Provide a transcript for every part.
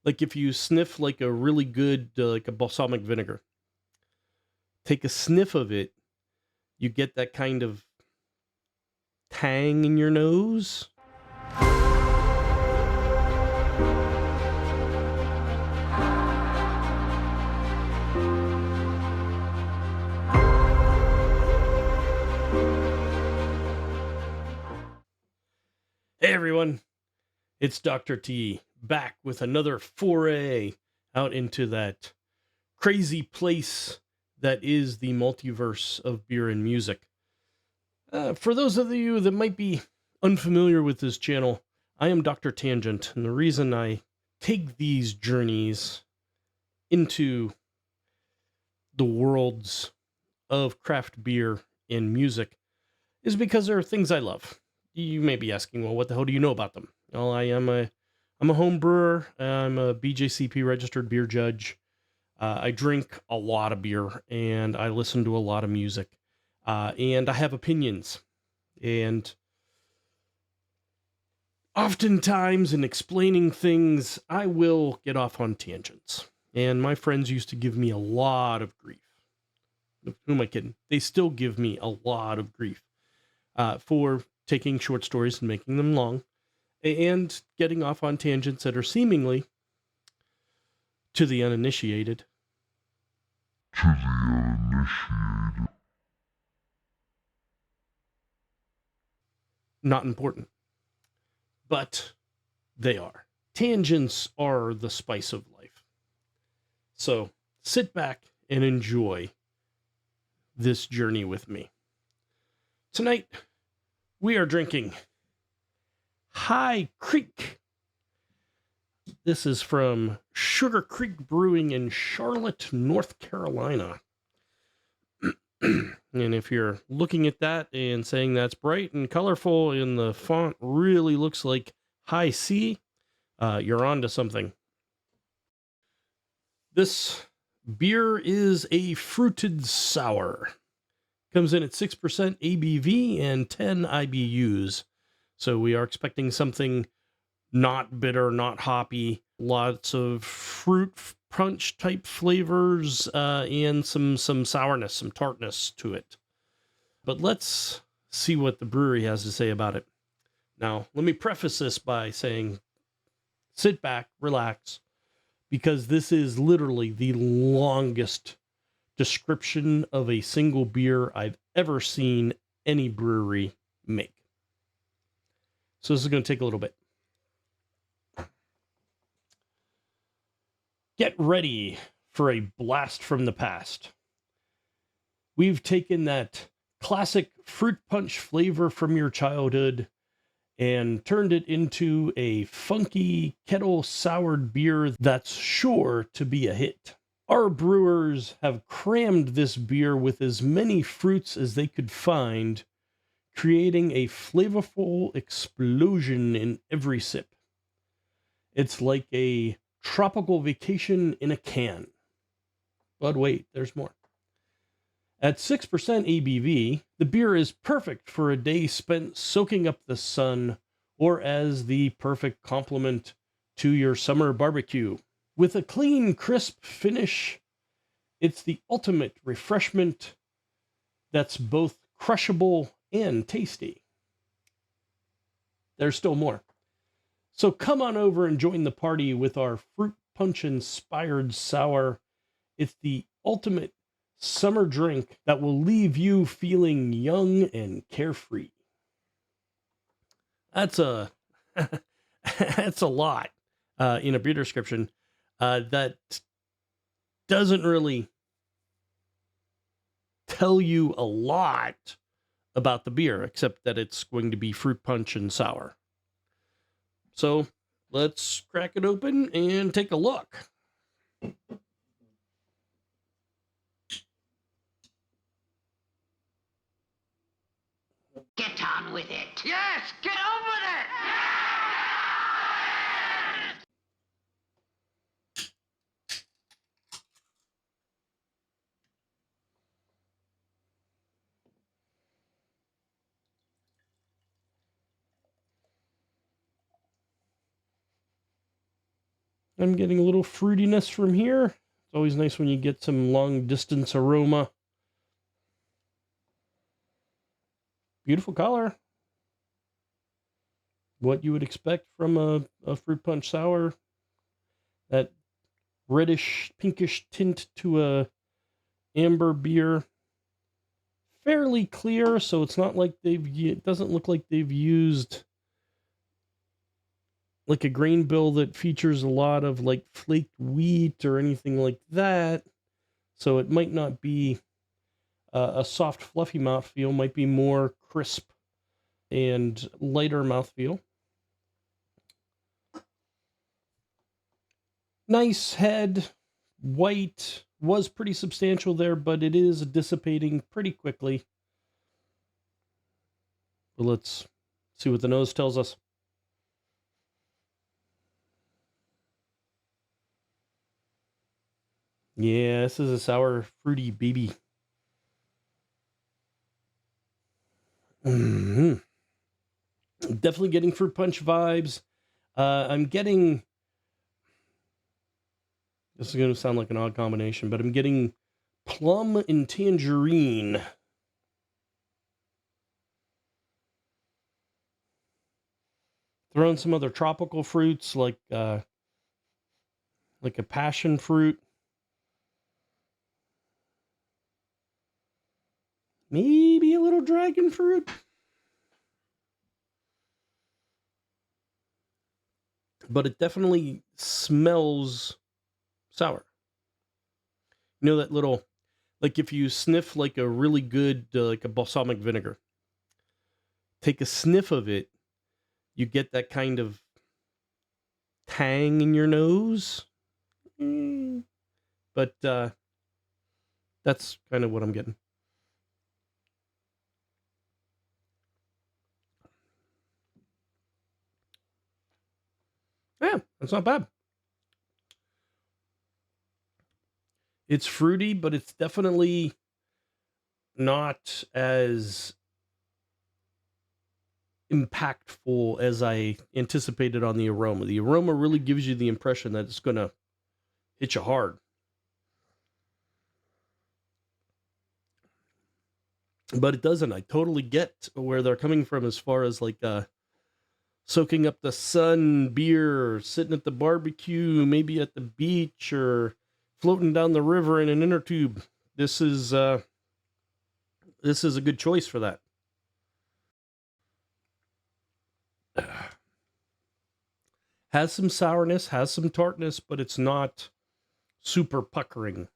Like if you sniff like a really good, like a balsamic vinegar, take a sniff of it, you get that kind of tang in your nose. Hey everyone, it's Dr. T back with another foray out into that crazy place that is the multiverse of beer and music. For those of you that might be unfamiliar with this channel, I am Dr. Tangent, and the reason I take these journeys into the worlds of craft beer and music is because there are things I love. You may be asking, well, what the hell do you know about them? Well, I'm a home brewer. I'm a BJCP registered beer judge. I drink a lot of beer and I listen to a lot of music. And I have opinions. And oftentimes in explaining things, I will get off on tangents. And my friends used to give me a lot of grief. Who am I kidding? They still give me a lot of grief for taking short stories and making them long and getting off on tangents that are seemingly, to the uninitiated, not important. But they are. Tangents are the spice of life. So sit back and enjoy this journey with me. Tonight, we are drinking High Creek. This is from Sugar Creek Brewing in Charlotte, North Carolina. And if you're looking at that and saying that's bright and colorful and the font really looks like high C, you're on to something. This beer is a fruited sour. Comes in at 6% ABV and 10 IBUs. So we are expecting something not bitter, not hoppy, lots of fruit punch type flavors, and some sourness, some tartness to it. But let's see what the brewery has to say about it. Now, let me preface this by saying, sit back, relax, because this is literally the longest description of a single beer I've ever seen any brewery make. So this is going to take a little bit. Get ready for a blast from the past. We've taken that classic fruit punch flavor from your childhood and turned it into a funky kettle soured beer that's sure to be a hit. Our brewers have crammed this beer with as many fruits as they could find, creating a flavorful explosion in every sip. It's like a tropical vacation in a can. But wait, there's more. At 6% ABV, the beer is perfect for a day spent soaking up the sun or as the perfect complement to your summer barbecue. With a clean, crisp finish, it's the ultimate refreshment that's both crushable and tasty. There's still more. So come on over and join the party with our fruit punch inspired sour. It's the ultimate summer drink that will leave you feeling young and carefree. That's a that's a lot in a beer description that doesn't really tell you a lot about the beer, except that it's going to be fruit punch and sour. So let's crack it open and take a look. Get on with it. Yes, get on with it. I'm getting a little fruitiness from here. It's always nice when you get some long distance aroma. Beautiful color. What you would expect from a fruit punch sour. That reddish, pinkish tint to a amber beer. Fairly clear, so it's not like it doesn't look like they've used like a grain bill that features a lot of like flaked wheat or anything like that. So it might not be a soft, fluffy mouthfeel, might be more crisp and lighter mouthfeel. Nice head, white, was pretty substantial there, but it is dissipating pretty quickly. But let's see what the nose tells us. Yeah, this is a sour, fruity baby. Mm-hmm. Definitely getting fruit punch vibes. I'm getting... This is going to sound like an odd combination, but I'm getting plum and tangerine. Throw in some other tropical fruits like a passion fruit. Maybe a little dragon fruit. But it definitely smells sour. You know that little, like if you sniff like a really good, like a balsamic vinegar, take a sniff of it, you get that kind of tang in your nose. But that's kind of what I'm getting. Yeah, that's not bad. It's fruity, but it's definitely not as impactful as I anticipated on the aroma. The aroma really gives you the impression that it's going to hit you hard. But it doesn't. I totally get where they're coming from as far as like soaking up the sun beer, sitting at the barbecue, maybe at the beach, or floating down the river in an inner tube. This is a good choice for that. Has some sourness, has some tartness, but it's not super puckering.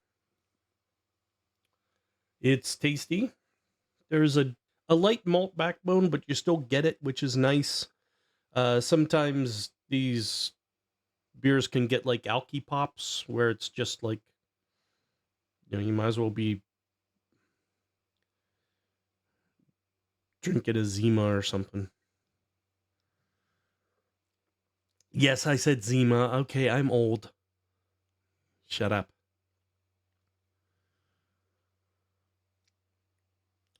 It's tasty. There's a light malt backbone, but you still get it, which is nice. Sometimes these beers can get like alky pops, where it's just like, you might as well be drinking a Zima or something. Yes, I said Zima. Okay, I'm old. Shut up.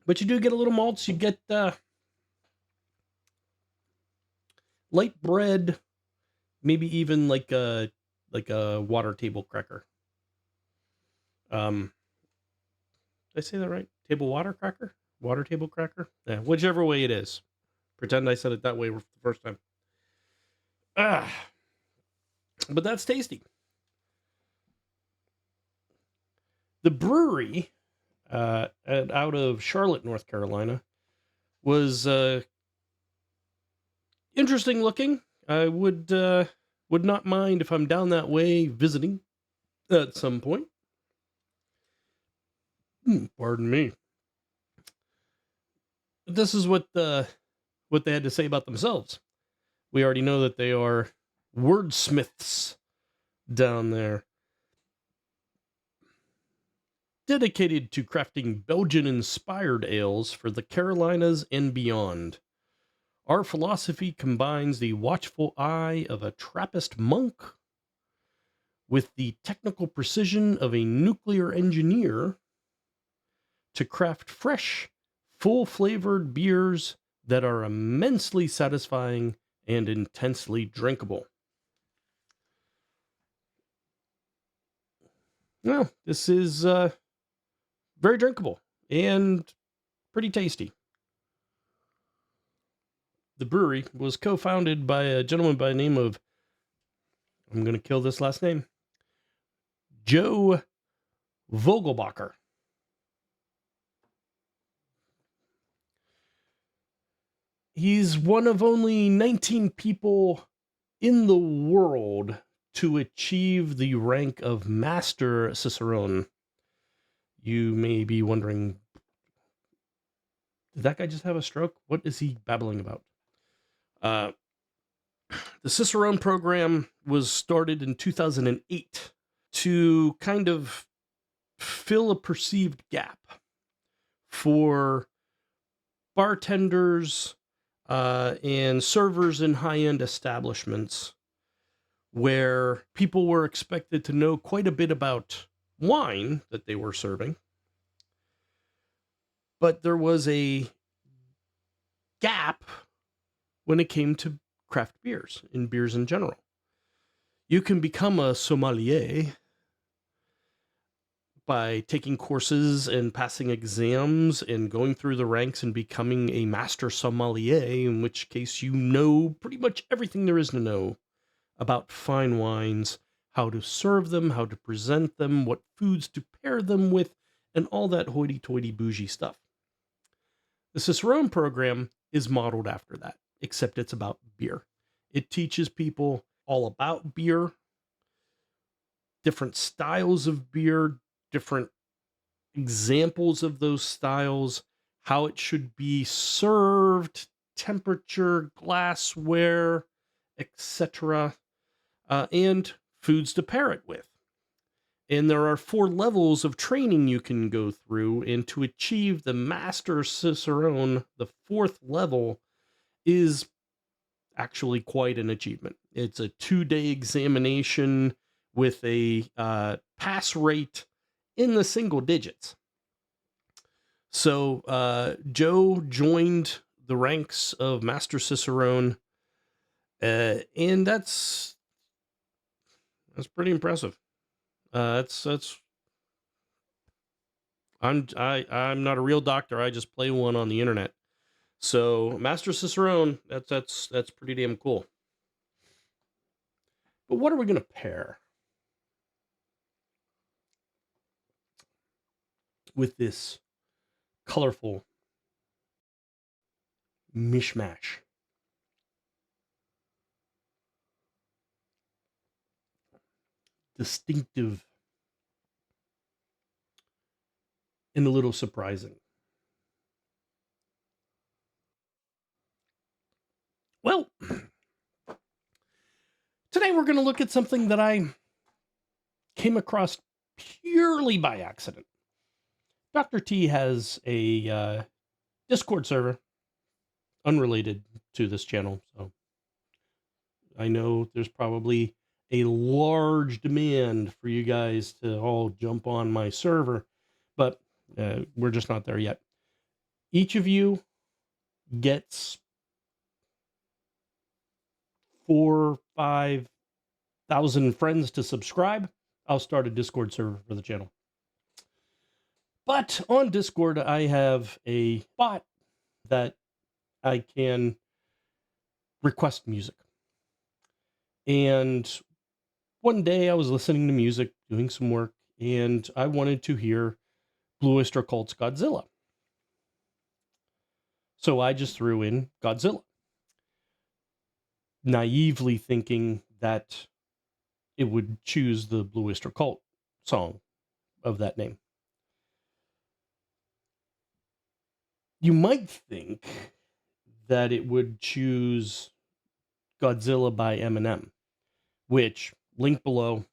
But you do get a little malts. You get light bread, maybe even like a water table cracker. Did I say that right? Table water cracker? Water table cracker? Yeah, whichever way it is. Pretend I said it that way the first time. But that's tasty. The brewery out of Charlotte, North Carolina, was interesting looking. I would not mind if I'm down that way visiting at some point. Pardon me. This is what they had to say about themselves. We already know that they are wordsmiths down there, dedicated to crafting Belgian-inspired ales for the Carolinas and beyond. Our philosophy combines the watchful eye of a Trappist monk with the technical precision of a nuclear engineer to craft fresh, full-flavored beers that are immensely satisfying and intensely drinkable. Well, this is very drinkable and pretty tasty. The brewery was co-founded by a gentleman by the name of, I'm going to kill this last name, Joe Vogelbacher. He's one of only 19 people in the world to achieve the rank of Master Cicerone. You may be wondering, did that guy just have a stroke? What is he babbling about? The Cicerone program was started in 2008 to kind of fill a perceived gap for bartenders and servers in high-end establishments where people were expected to know quite a bit about wine that they were serving, but there was a gap when it came to craft beers and beers in general. You can become a sommelier by taking courses and passing exams and going through the ranks and becoming a master sommelier, in which case you know pretty much everything there is to know about fine wines, how to serve them, how to present them, what foods to pair them with, and all that hoity-toity bougie stuff. The Cicerone program is modeled after that, except it's about beer. It teaches people all about beer, different styles of beer, different examples of those styles, how it should be served, temperature, glassware, etc., and foods to pair it with. And there are 4 levels of training you can go through, and to achieve the Master Cicerone, the 4th level, is actually quite an achievement. It's a 2-day examination with a pass rate in the single digits. So Joe joined the ranks of Master Cicerone, and that's pretty impressive. I'm not a real doctor. I just play one on the internet. So Master Cicerone, that's pretty damn cool. But what are we going to pair with this colorful mishmash? Distinctive and a little surprising. Well, today we're going to look at something that I came across purely by accident. Dr. T has a Discord server unrelated to this channel, so I know there's probably a large demand for you guys to all jump on my server, but we're just not there yet. Each of you gets 4,000-5,000 friends to subscribe. I'll start a Discord server for the channel. But on Discord, I have a bot that I can request music. And one day I was listening to music, doing some work, and I wanted to hear Blue Oyster Cult's Godzilla. So I just threw in Godzilla, naively thinking that it would choose the Blue Oyster Cult song of that name. You might think that it would choose Godzilla by Eminem, which, link below,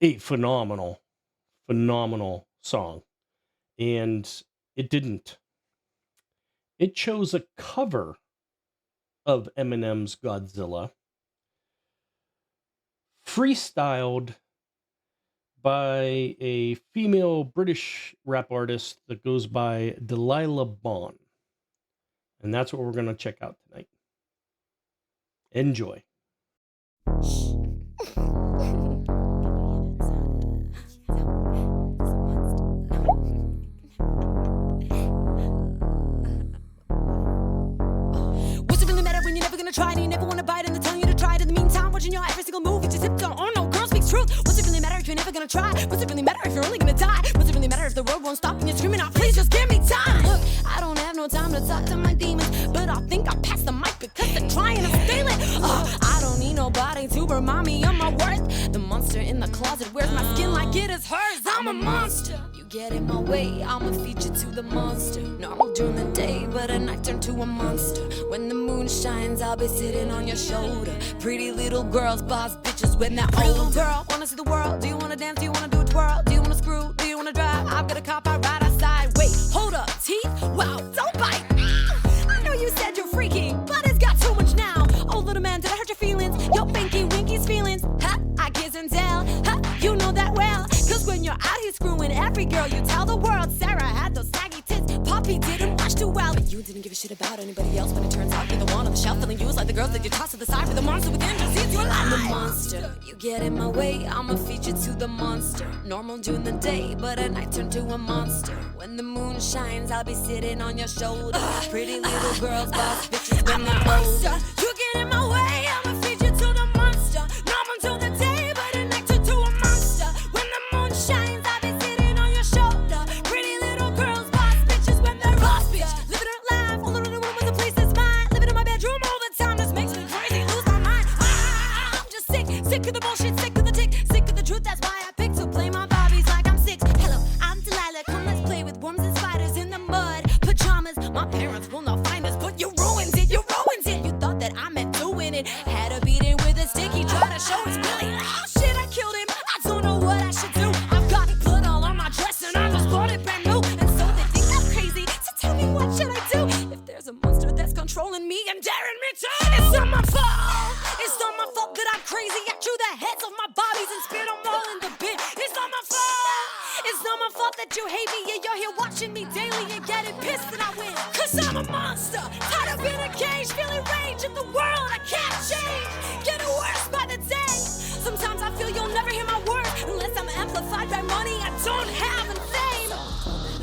a phenomenal song. And it didn't. It chose a cover of Eminem's Godzilla, freestyled by a female British rap artist that goes by Delilah Bond. And that's what we're going to check out tonight. Enjoy. you tiptoe on? No girl speaks truth. What's it really matter if you're never gonna try? What's it really matter if you're only gonna die? What's it really matter if the road won't stop and you're screaming out, please just give me time? Look, I don't have no time to talk to my demons, but I think I passed the mic because they're trying to steal it. I don't need nobody to remind me of my worth. The monster in the closet wears my skin like it is hers. I'm a monster. You get in my way, I'ma feed you to the monster. Normal during the day, but at night turn to a monster. When the moon shines, I'll be sitting on your shoulder. Pretty little girls, boss bitches when they're old. Girl, wanna see the world? Do you wanna dance? Do you wanna do a twirl? Do you wanna screw? Do you wanna drive? I've got a cop, I ride outside. Wait, hold up, teeth? Wow, don't bite. I know you said you're freaky, but it's got too much now. Oh, little man, did I hurt your feelings? Yo, Pinky Winky's feelings. Huh? I kiss and tell. Huh? You know that well. Cause when you're out here screwing every girl, you tell the world Sarah had those saggy tits. Poppy didn't wash too well. But you didn't give a shit about anybody else when it turns out you're the one on the shelf feeling used like the girls that you toss to the side for the monster within just sees you alive. I'm a monster. You get in my way, I'ma feed you to the monster. Normal during the day, but at night turn to a monster. When the moon shines, I'll be sitting on your shoulder. Pretty little girls, boss bitches when they're older. You get in my way, I'ma feed you to the monster. Normal till the day, but at night turn to a monster. When the moon shines, I'll be sitting on your shoulder. Pretty little girls, boss bitches when they're boss bitch. Living her life, all in a room with a place that's mine. Living in my bedroom all the time, this makes me crazy, lose my mind. I'm just sick of the bullshit, sick of the tick, sick of the truth. That's why I pick to play my Barbies like I'm 6. Hello, I'm Delilah. Come, let's play with worms and spiders in the mud. Pajamas, my parents will not find us, but you ruined it, you ruined it. You thought that I meant doing it. Had to beat it with a stick, he tried to show his Billy. Oh shit, I killed him. I don't know what I should do. I've got blood all on my dress and I just bought it brand new. And so they think I'm crazy. So tell me, what should I do? If there's a monster that's controlling me and daring me to, it's not my fault. It's not my fault that I'm crazy. I chew the heads of my bodies and spit them all in the bin. It's not my fault. It's not my fault that you hate me. Yeah, you're here watching me daily and getting pissed that I win. Cause I'm a monster, tied up in a cage, feeling rage at the world I can't change. Getting worse by the day. Sometimes I feel you'll never hear my words unless I'm amplified by money I don't have and fame. So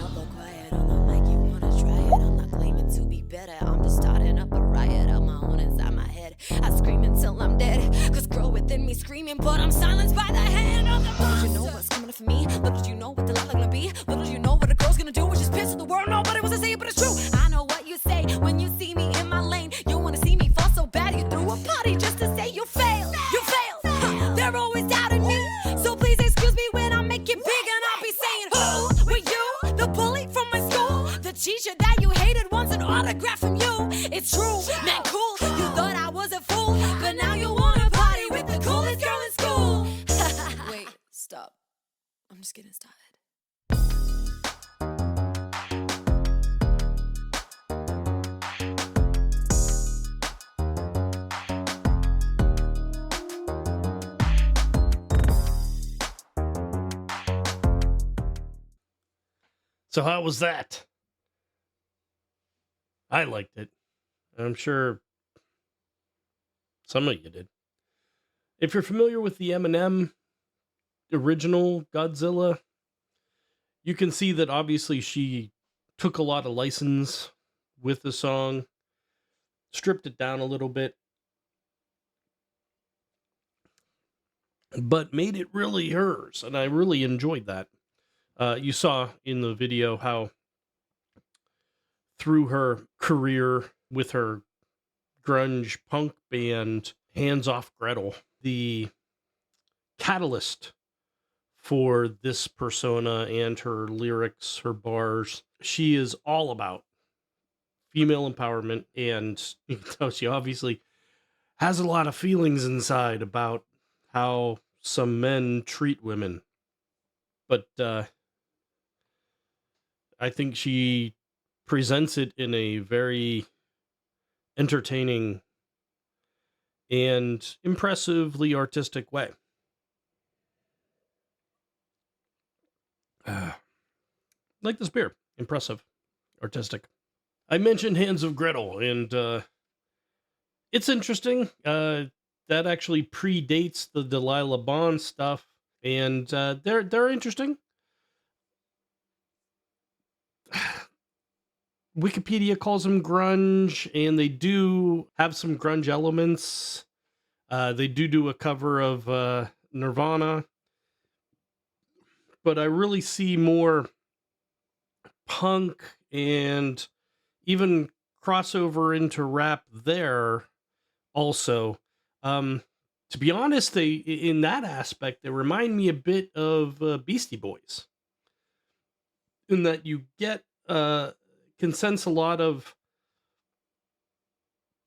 up, quiet on the mic, you wanna try it? I'm not claiming to be better. I'm just starting up a riot of my own inside my head. I scream until I'm dead. Cause girl within me screaming, but I'm silenced by the hand of the monster. You know what's coming for me? Little do you know what the life gonna be? Little do you know what a girl's gonna do when she's pissed at the world. Nobody wants to say it, but it's true. I know what you say when you see me in my lane. You wanna see me fall so bad you threw a party just to say you failed. You failed. Huh. They're always doubting me. So please excuse me when I make it big and I'll be saying, who were you? The bully from my school? The teacher that you hated wants an autograph from you. It's true, man, cool. You thought I was a fool, but now you wanna party with the coolest girl in school. Wait, stop. I'm just getting started. So how was that? I liked it. I'm sure some of you did. If you're familiar with the Eminem original Godzilla, you can see that obviously she took a lot of license with the song, stripped it down a little bit, but made it really hers, and I really enjoyed that. You saw in the video how through her career with her grunge punk band, Hands Off Gretel, the catalyst for this persona and her lyrics, her bars, she is all about female empowerment, and you can tell she obviously has a lot of feelings inside about how some men treat women. But I think she presents it in a very entertaining and impressively artistic way. Like this beer. Impressive. Artistic. I mentioned Hands of Gretel, and it's interesting. That actually predates the Delilah Bond stuff, and they're interesting. Wikipedia calls them grunge, and they do have some grunge elements. They do a cover of Nirvana, but I really see more punk and even crossover into rap there also. To be honest, they in that aspect they remind me a bit of Beastie Boys, in that you get can sense a lot of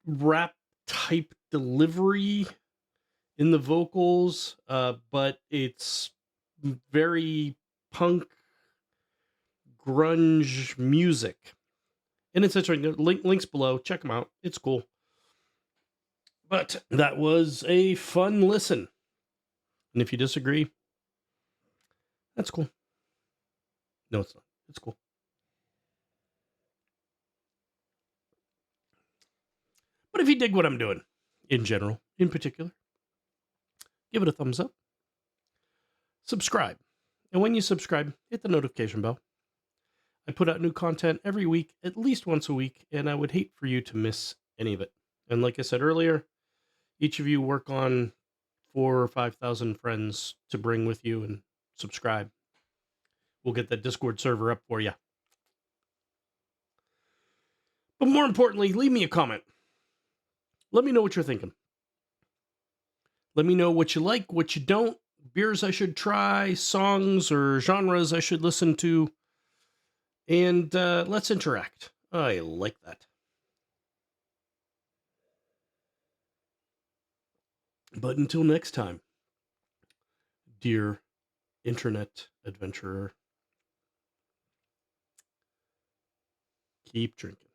rap type delivery in the vocals, but it's very punk grunge music. And it's interesting. Links below. Check them out. It's cool. But that was a fun listen. And if you disagree, that's cool. No, it's not. It's cool. But if you dig what I'm doing, in general, in particular, give it a thumbs up. Subscribe. And when you subscribe, hit the notification bell. I put out new content every week, at least once a week, and I would hate for you to miss any of it. And like I said earlier, each of you work on 4,000 or 5,000 friends to bring with you and subscribe. We'll get that Discord server up for you. But more importantly, leave me a comment. Let me know what you're thinking. Let me know what you like, what you don't, beers I should try, songs or genres I should listen to. And let's interact. I like that. But until next time, dear internet adventurer, keep drinking.